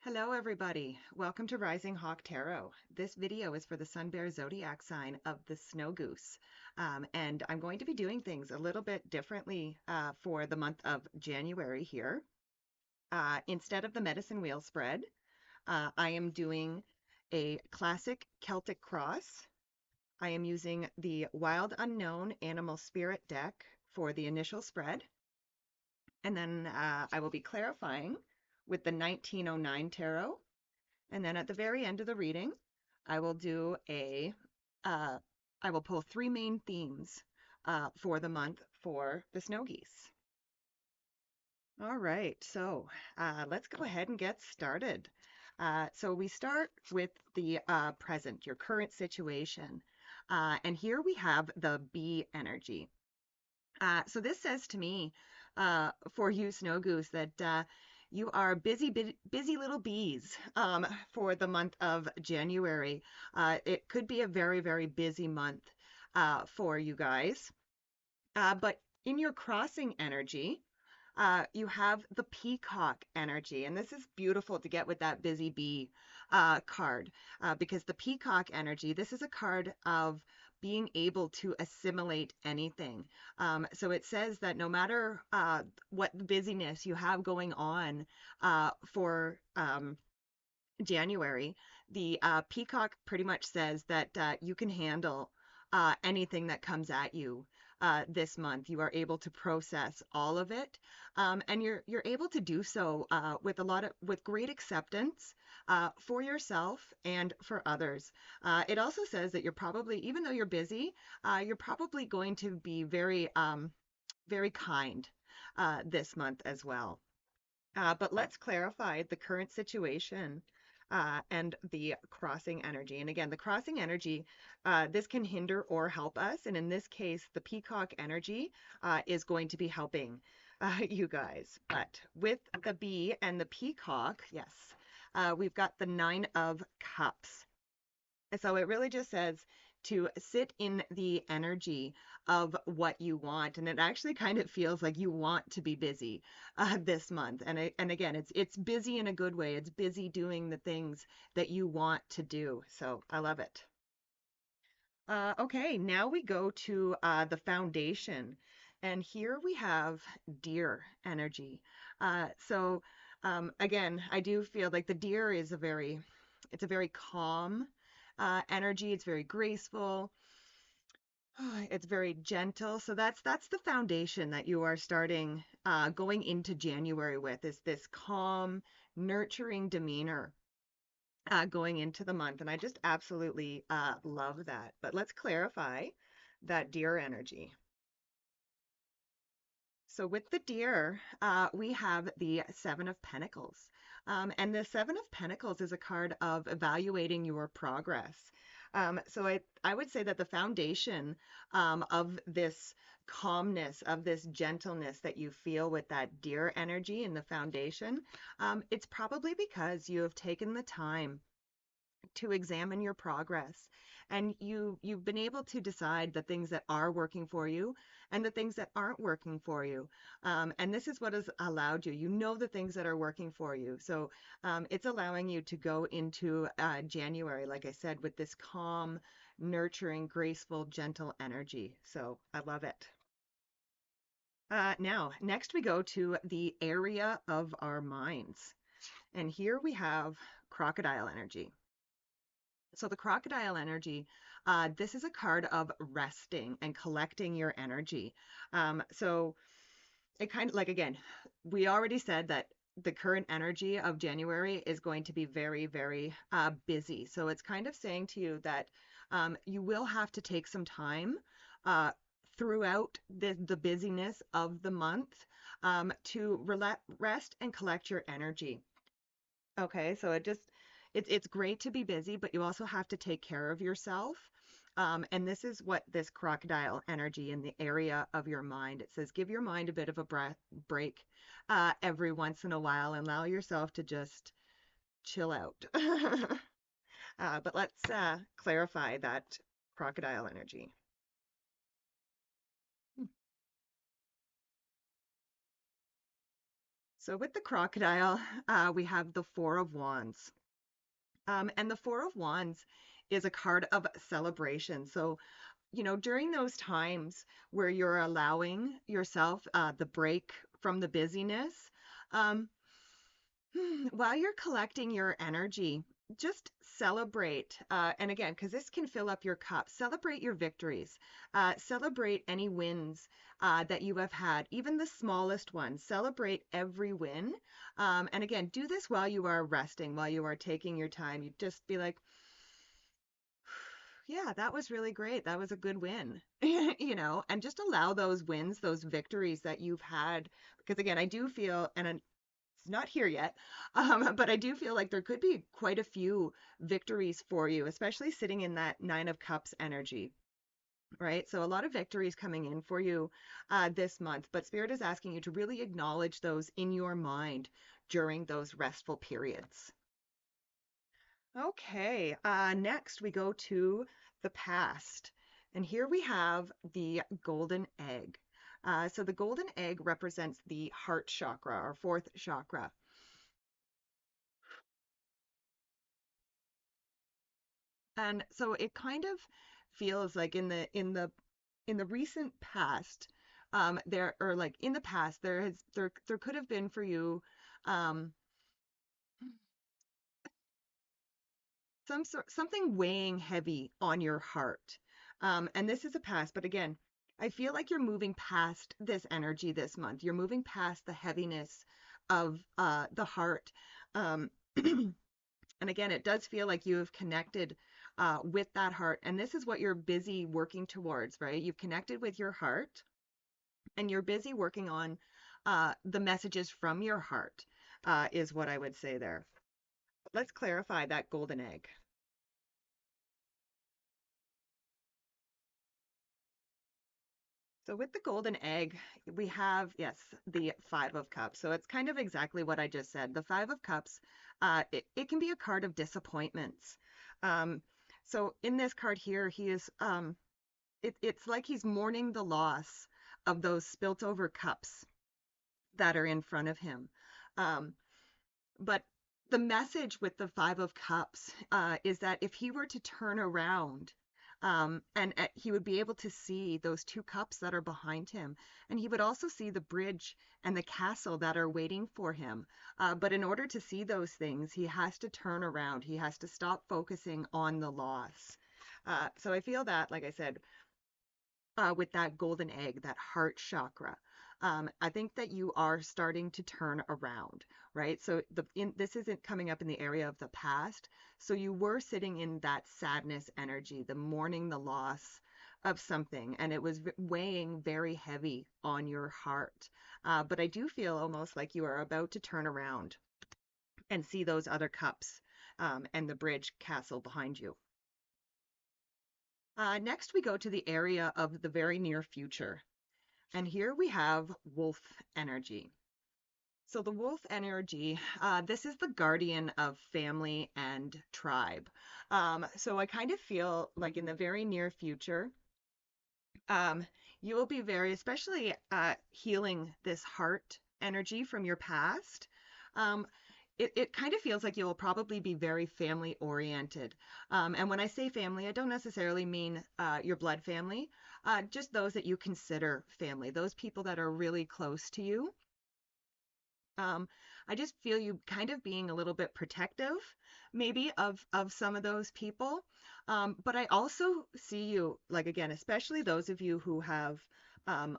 Hello, everybody. Welcome to Rising Hawk Tarot. This video is for the Sun Bear Zodiac sign of the Snow Goose. And I'm going to be doing things a little bit differently for the month of January here. Instead of the medicine wheel spread, I am doing a classic Celtic cross. I am using the Wild Unknown Animal Spirit deck for the initial spread. And then I will be clarifying with the 1909 tarot. And then at the very end of the reading, I will do uh, I will pull three main themes for the month for the snow geese. All right, so let's go ahead and get started. So we start with the present, your current situation. And here we have the bee energy. So this says to me, for you, Snow Goose, that you are busy little bees for the month of January. It could be a very, very busy month for you guys. But in your crossing energy, you have the peacock energy, and this is beautiful to get with that busy bee card because the peacock energy, this is a card of being able to assimilate anything. So it says that no matter what busyness you have going on for January, the peacock pretty much says that you can handle anything that comes at you this month. You are able to process all of it, and you're able to do so with great acceptance for yourself and for others. It also says that you're probably, even though you're busy, you're probably going to be very kind this month as well. But let's clarify the current situation and the crossing energy. And again, the crossing energy, this can hinder or help us. And in this case, the peacock energy is going to be helping you guys. But with the bee and the peacock, yes, we've got the Nine of Cups. So it really just says to sit in the energy of what you want, and it actually kind of feels like you want to be busy this month. And again, it's busy in a good way. It's busy doing the things that you want to do. So I love it. Okay, now we go to the foundation, and here we have deer energy. Again, I do feel like the deer is it's a very calm energy. It's very graceful. It's very gentle. So that's the foundation that you are starting going into January with, is this calm, nurturing demeanor going into the month. And I just absolutely love that. But let's clarify that deer energy. So with the deer, we have the Seven of Pentacles. And the Seven of Pentacles is a card of evaluating your progress. I would say that the foundation of this calmness, of this gentleness that you feel with that deer energy in the foundation, it's probably because you have taken the time to examine your progress, and you've been able to decide the things that are working for you and the things that aren't working for you, and this is what has allowed you, the things that are working for you. So it's allowing you to go into January, like I said, with this calm, nurturing, graceful, gentle energy. So I love it. Now, next we go to the area of our minds, and here we have crocodile energy. So the crocodile energy, this is a card of resting and collecting your energy. So it kind of, like, again, we already said that the current energy of January is going to be very, very busy. So it's kind of saying to you that you will have to take some time throughout the busyness of the month to rest and collect your energy. Okay, so it's great to be busy, but you also have to take care of yourself. And this is what this crocodile energy in the area of your mind. It says give your mind a bit of a break every once in a while and allow yourself to just chill out. But let's clarify that crocodile energy. So with the crocodile, we have the Four of Wands. And the Four of Wands is a card of celebration. So, during those times where you're allowing yourself the break from the busyness, um, while you're collecting your energy, just celebrate. And again, because this can fill up your cup, celebrate your victories, celebrate any wins that you have had, even the smallest ones. Celebrate every win. And again, do this while you are resting, while you are taking your time. You just be like, yeah, that was really great. That was a good win, and just allow those wins, those victories that you've had. Because again, I do feel, and it's not here yet, but I do feel like there could be quite a few victories for you, especially sitting in that Nine of Cups energy, right? So a lot of victories coming in for you this month, but Spirit is asking you to really acknowledge those in your mind during those restful periods. Okay, next we go to the past. And here we have the golden egg. So the golden egg represents the heart chakra, or fourth chakra. And so it kind of feels like in the recent past, there or like in the past there could have been for you um something weighing heavy on your heart. And this is a past, but again, I feel like you're moving past this energy this month. You're moving past the heaviness of the heart. Um, and again, it does feel like you have connected with that heart. And this is what you're busy working towards, right? You've connected with your heart and you're busy working on the messages from your heart, is what I would say there. Let's clarify that golden egg. So with the golden egg, we have, yes, the Five of Cups. So it's kind of exactly what I just said. The Five of Cups, it can be a card of disappointments. Um, so in this card here, it's like he's mourning the loss of those spilt over cups that are in front of him. Um, but the message with the Five of Cups is that if he were to turn around, and he would be able to see those two cups that are behind him, and he would also see the bridge and the castle that are waiting for him. But in order to see those things, he has to turn around. He has to stop focusing on the loss. So I feel that, like I said, with that golden egg, that heart chakra. I think that you are starting to turn around, right? So this isn't coming up in the area of the past. So you were sitting in that sadness energy, the mourning the loss of something, and it was weighing very heavy on your heart. But I do feel almost like you are about to turn around and see those other cups and the bridge castle behind you. Next, we go to the area of the very near future. And here we have wolf energy. So the wolf energy, this is the guardian of family and tribe. So I kind of feel like in the very near future, um, you will be very, especially healing this heart energy from your past. Um, it kind of feels like you'll probably be very family oriented. And when I say family, I don't necessarily mean your blood family, just those that you consider family, those people that are really close to you. Um, I just feel you kind of being a little bit protective, maybe of some of those people. But I also see you, like again, especially those of you who have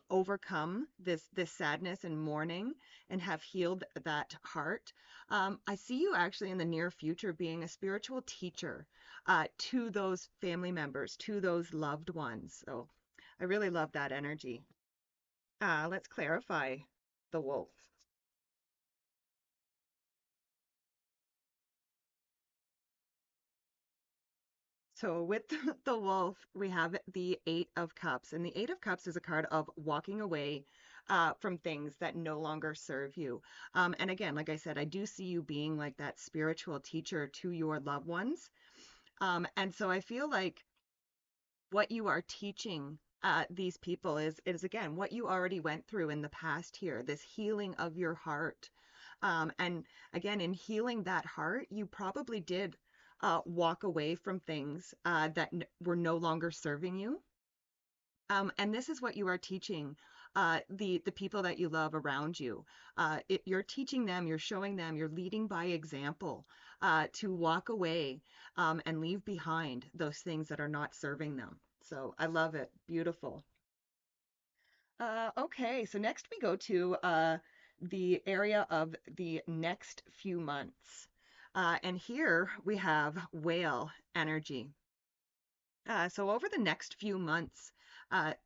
overcome this sadness and mourning and have healed that heart. I see you actually in the near future being a spiritual teacher to those family members, to those loved ones. So I really love that energy. Let's clarify the wolf. So with the wolf, we have the Eight of Cups, and the Eight of Cups is a card of walking away from things that no longer serve you. And again, like I said, I do see you being like that spiritual teacher to your loved ones. And so I feel like what you are teaching these people is again what you already went through in the past here, this healing of your heart. And again, in healing that heart, you probably did walk away from things that were no longer serving you. And this is what you are teaching the people that you love around you. You're teaching them, you're showing them, you're leading by example to walk away and leave behind those things that are not serving them. So I love it. Beautiful. Okay, so next we go to the area of the next few months. And here we have whale energy. So over the next few months,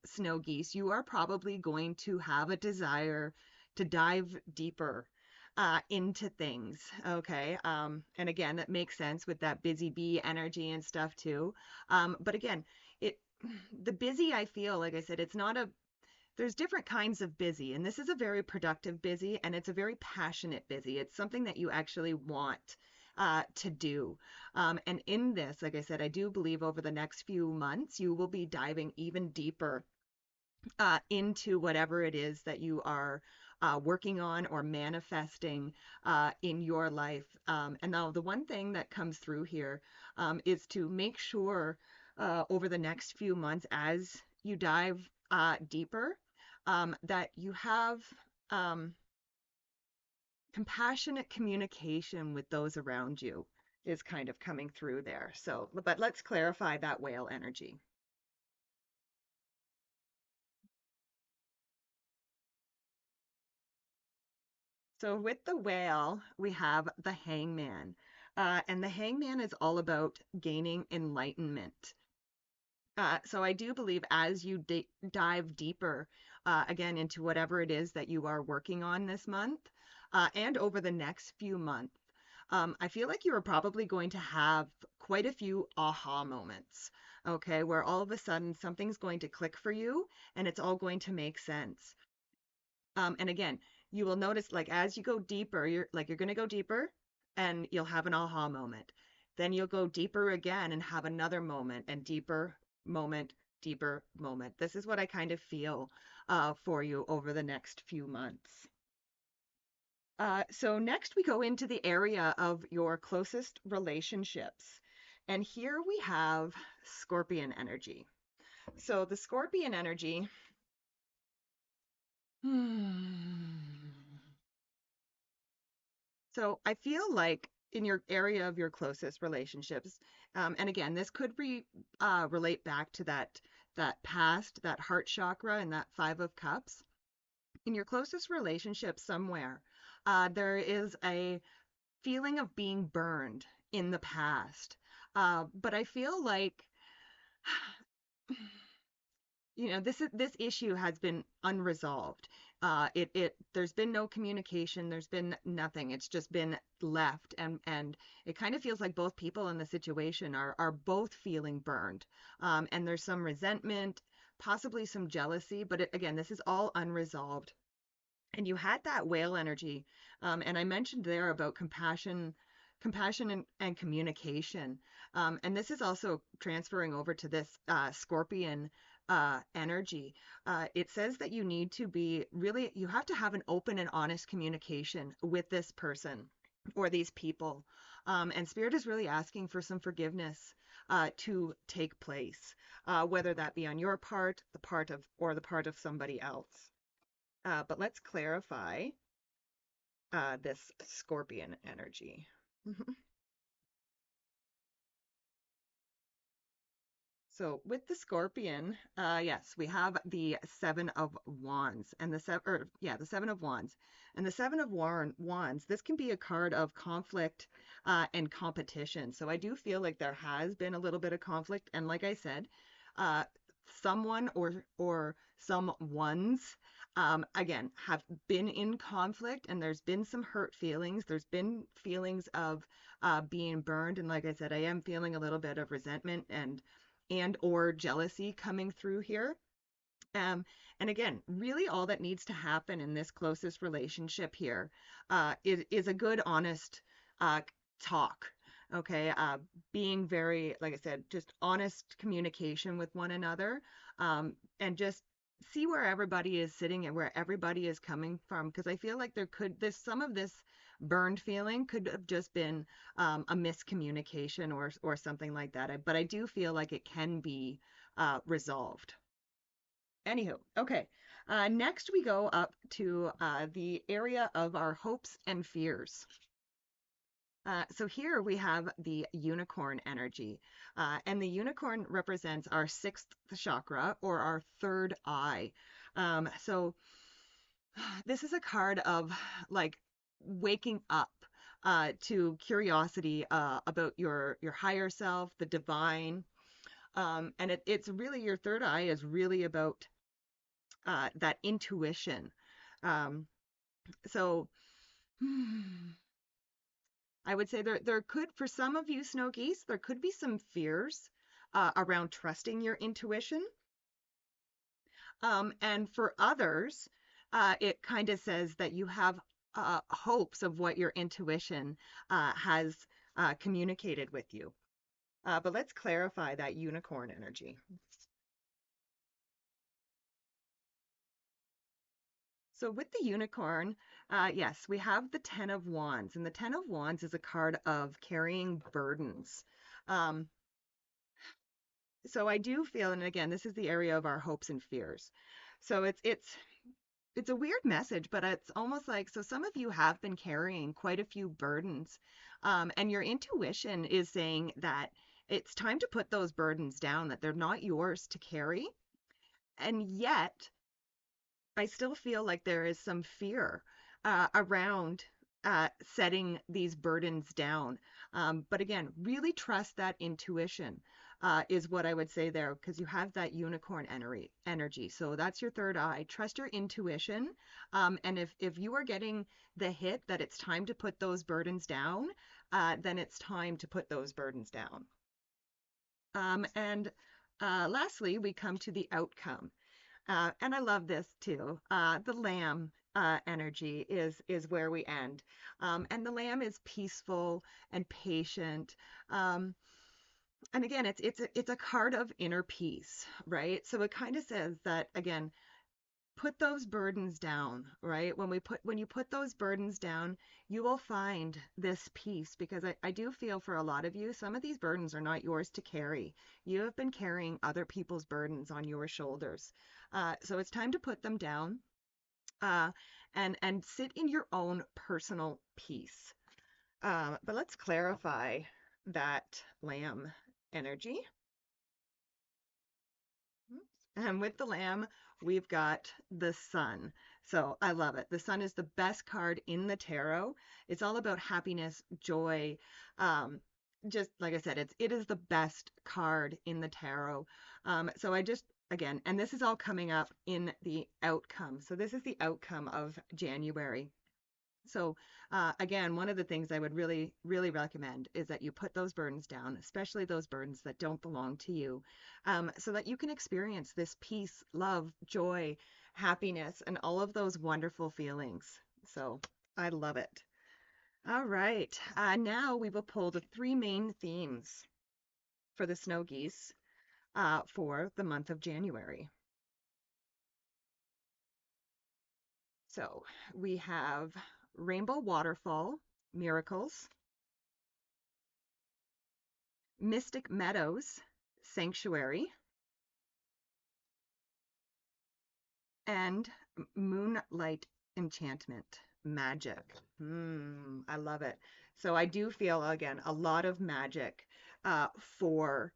snow geese, you are probably going to have a desire to dive deeper into things. Okay. And again, that makes sense with that busy bee energy and stuff too. But again, it the busy, I feel, like I said, it's not a there's different kinds of busy, and this is a very productive busy, and it's a very passionate busy. It's something that you actually want to do. And in this, like I said, I do believe over the next few months, you will be diving even deeper into whatever it is that you are working on or manifesting in your life. And now, the one thing that comes through here is to make sure over the next few months, as you dive deeper, that you have um, compassionate communication with those around you is kind of coming through there. So, but let's clarify that whale energy. So with the whale, we have the hangman. And the hangman is all about gaining enlightenment. So I do believe as you dive deeper, again, into whatever it is that you are working on this month, and over the next few months, I feel like you are probably going to have quite a few aha moments, okay, where all of a sudden something's going to click for you and it's all going to make sense. And again, you will notice like as you go deeper, you're going to go deeper and you'll have an aha moment. Then you'll go deeper again and have another moment and deeper moment, deeper moment. This is what I kind of feel for you over the next few months. So next we go into the area of your closest relationships. And here we have Scorpion energy. So the Scorpion energy, so I feel like in your area of your closest relationships, and again, this could relate back to that past, that heart chakra and that Five of Cups. In your closest relationship somewhere, there is a feeling of being burned in the past. But I feel like this issue has been unresolved. There's been no communication, there's been nothing. It's just been left, and it kind of feels like both people in the situation are both feeling burned. And there's some resentment, possibly some jealousy, but again, this is all unresolved. And you had that whale energy, and I mentioned there about compassion and communication. And this is also transferring over to this scorpion energy. It says that you need to be really, you have to have an open and honest communication with this person or these people. And Spirit is really asking for some forgiveness to take place, whether that be on your part, or the part of somebody else. But let's clarify this scorpion energy. So with the scorpion, yes, we have the Seven of Wands and the Seven of Wands and the Seven of Wands. This can be a card of conflict and competition. So I do feel like there has been a little bit of conflict, and like I said, uh, someone or some ones again have been in conflict, and there's been some hurt feelings. There's been feelings of being burned, and like I said, I am feeling a little bit of resentment and or jealousy coming through here. Um, and again, really all that needs to happen in this closest relationship here is a good, honest uh, talk. Okay, being very, like I said, just honest communication with one another, and just see where everybody is sitting and where everybody is coming from. Because I feel like there's some of this burned feeling. Could have just been a miscommunication or something like that. But I do feel like it can be resolved. Anywho, okay. Next, we go up to the area of our hopes and fears. So here we have the unicorn energy, and the unicorn represents our sixth chakra or our third eye. So this is a card of like waking up to curiosity about your higher self, the divine, and it's really your third eye is really about that intuition. Um, so I would say there could, for some of you snow geese, there could be some fears around trusting your intuition. And for others, it kind of says that you have hopes of what your intuition has communicated with you. But let's clarify that unicorn energy. So with the unicorn, yes, we have the Ten of Wands, and the Ten of Wands is a card of carrying burdens. Um, so I do feel, and again, this is the area of our hopes and fears. So it's a weird message, but it's almost like, so some of you have been carrying quite a few burdens, and your intuition is saying that it's time to put those burdens down, that they're not yours to carry. And yet, I still feel like there is some fear around setting these burdens down. But again, really trust that intuition is what I would say there, because you have that unicorn energy. So that's your third eye. Trust your intuition. And if you are getting the hit that it's time to put those burdens down, then it's time to put those burdens down. And lastly, we come to the outcome. And I love this too. The lamb energy is where we end. And the lamb is peaceful and patient. And again, it's a card of inner peace, right? So it kind of says that again, put those burdens down, right? When you put those burdens down, you will find this peace, because I do feel for a lot of you, some of these burdens are not yours to carry. You have been carrying other people's burdens on your shoulders. So it's time to put them down uh, and sit in your own personal peace. But let's clarify that lamb energy. And with the lamb, we've got the sun. So I love it. The sun is the best card in the tarot. It's all about happiness, joy. Just like I said, it is the best card in the tarot. So I just, again, and this is all coming up in the outcome. So this is the outcome of January. So again, one of the things I would really, really recommend is that you put those burdens down, especially those burdens that don't belong to you, so that you can experience this peace, love, joy, happiness, and all of those wonderful feelings. So I love it. All right, now we will pull the three main themes for the snow geese for the month of January. So we have Rainbow Waterfall, Miracles, Mystic Meadows, Sanctuary, and Moonlight Enchantment, Magic. I love it. So I do feel, again, a lot of magic for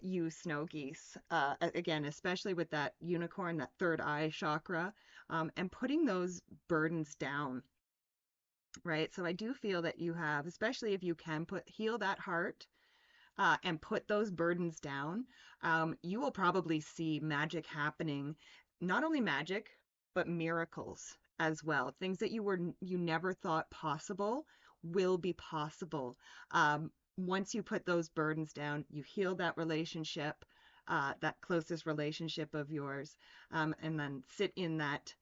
you snow geese. Again, especially with that unicorn, that third eye chakra, and putting those burdens down, right? So I do feel that you have, especially if you can heal that heart and put those burdens down, you will probably see magic happening. Not only magic, but miracles as well. Things that you never thought possible will be possible. Once you put those burdens down, you heal that relationship, that closest relationship of yours, and then sit in that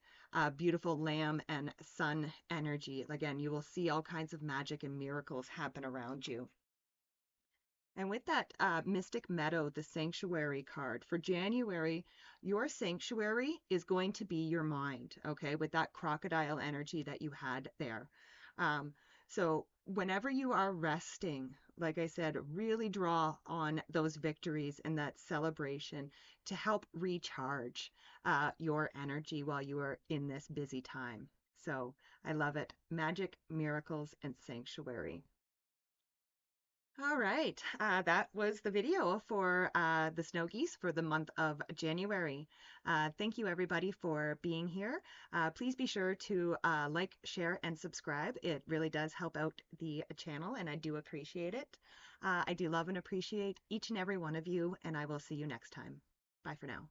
beautiful lamb and sun energy. Again, you will see all kinds of magic and miracles happen around you. And with that Mystic Meadow, the Sanctuary card, for January, your sanctuary is going to be your mind, okay, with that crocodile energy that you had there. So whenever you are resting, like I said, really draw on those victories and that celebration to help recharge your energy while you are in this busy time. So I love it. Magic, miracles, and sanctuary. All right, that was the video for the snow geese for the month of January. Thank you everybody for being here. Please be sure to like, share, and subscribe. It really does help out the channel, and I do appreciate it. I do love and appreciate each and every one of you, and I will see you next time. Bye for now.